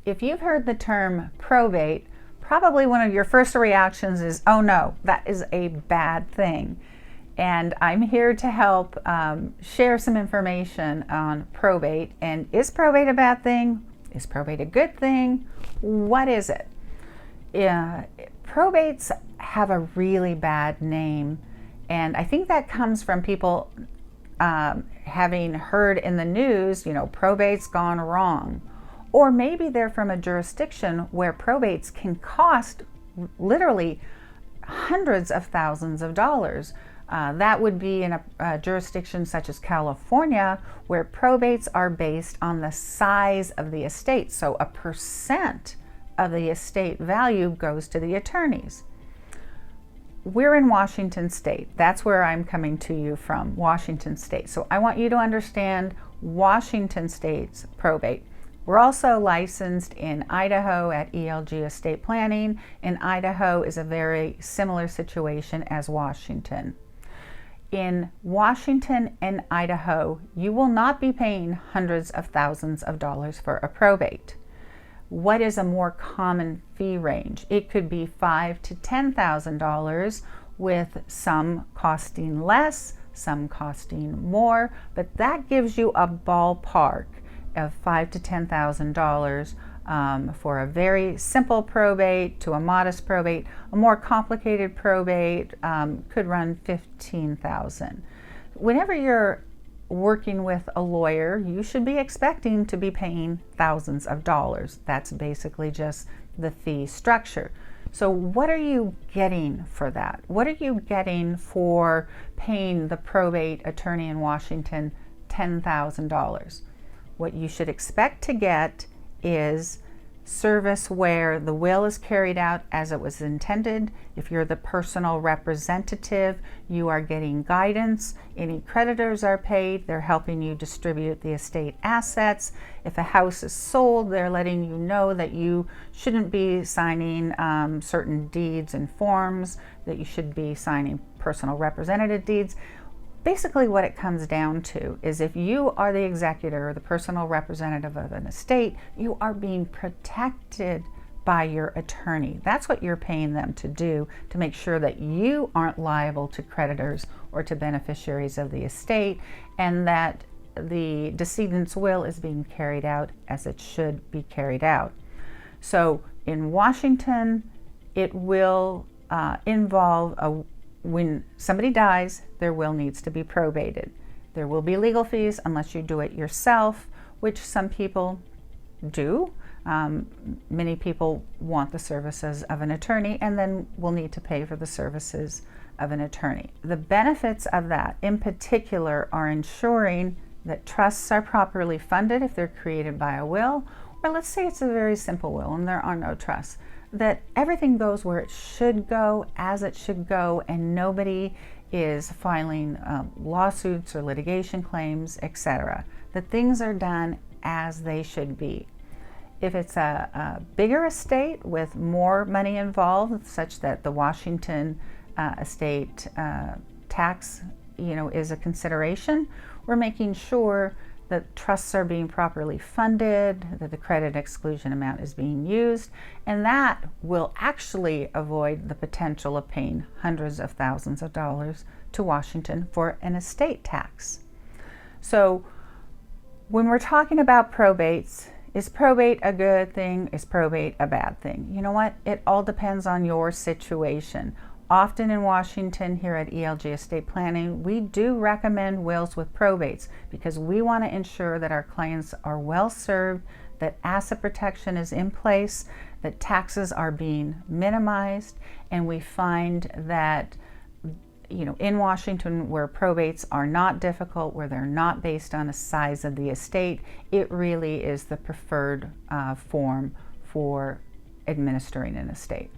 If you've heard the term probate, probably one of your first reactions is, oh no, that is a bad thing. And I'm here to help share some information on probate. And is probate a bad thing? Is probate a good thing? What is it? Probates have a really bad name. And I think that comes from people having heard in the news, probate's gone wrong. Or maybe they're from a jurisdiction where probates can cost literally hundreds of thousands of dollars. That would be in a jurisdiction such as California, where probates are based on the size of the estate. So a percent of the estate value goes to the attorneys. We're in Washington State. That's where I'm coming to you from, Washington State. So I want you to understand Washington State's probate. We're also licensed in Idaho at ELG Estate Planning, and Idaho is a very similar situation as Washington. In Washington and Idaho, you will not be paying hundreds of thousands of dollars for a probate. What is a more common fee range? It could be $5,000 to $10,000, with some costing less, some costing more, but that gives you a ballpark of $5,000 to $10,000 for a very simple probate to a modest probate. A more complicated probate could run $15,000. Whenever you're working with a lawyer, you should be expecting to be paying thousands of dollars. That's basically just the fee structure. So what are you getting for that? What are you getting for paying the probate attorney in Washington $10,000? What you should expect to get is service where the will is carried out as it was intended. If you're the personal representative, you are getting guidance. Any creditors are paid. They're helping you distribute the estate assets. If a house is sold, they're letting you know that you shouldn't be signing certain deeds and forms, that you should be signing personal representative deeds. Basically what it comes down to is if you are the executor or the personal representative of an estate, you are being protected by your attorney. That's what you're paying them to do, to make sure that you aren't liable to creditors or to beneficiaries of the estate, and that the decedent's will is being carried out as it should be carried out. So in Washington, it will involve when somebody dies, their will needs to be probated. There will be legal fees unless you do it yourself, which some people do. Many people want the services of an attorney and then will need to pay for the services of an attorney. The benefits of that in particular are ensuring that trusts are properly funded if they're created by a will, or let's say it's a very simple will and there are no trusts, that everything goes where it should go, as it should go, and nobody is filing lawsuits or litigation claims, etc. That things are done as they should be. If it's a bigger estate with more money involved, such that the Washington estate tax is a consideration, we're making sure that trusts are being properly funded, that the credit exclusion amount is being used, and that will actually avoid the potential of paying hundreds of thousands of dollars to Washington for an estate tax. So when we're talking about probates, is probate a good thing? Is probate a bad thing? You know what? It all depends on your situation. Often in Washington, here at ELG Estate Planning, we do recommend wills with probates because we want to ensure that our clients are well served, that asset protection is in place, that taxes are being minimized, and we find that in Washington, where probates are not difficult, where they're not based on the size of the estate, it really is the preferred form for administering an estate.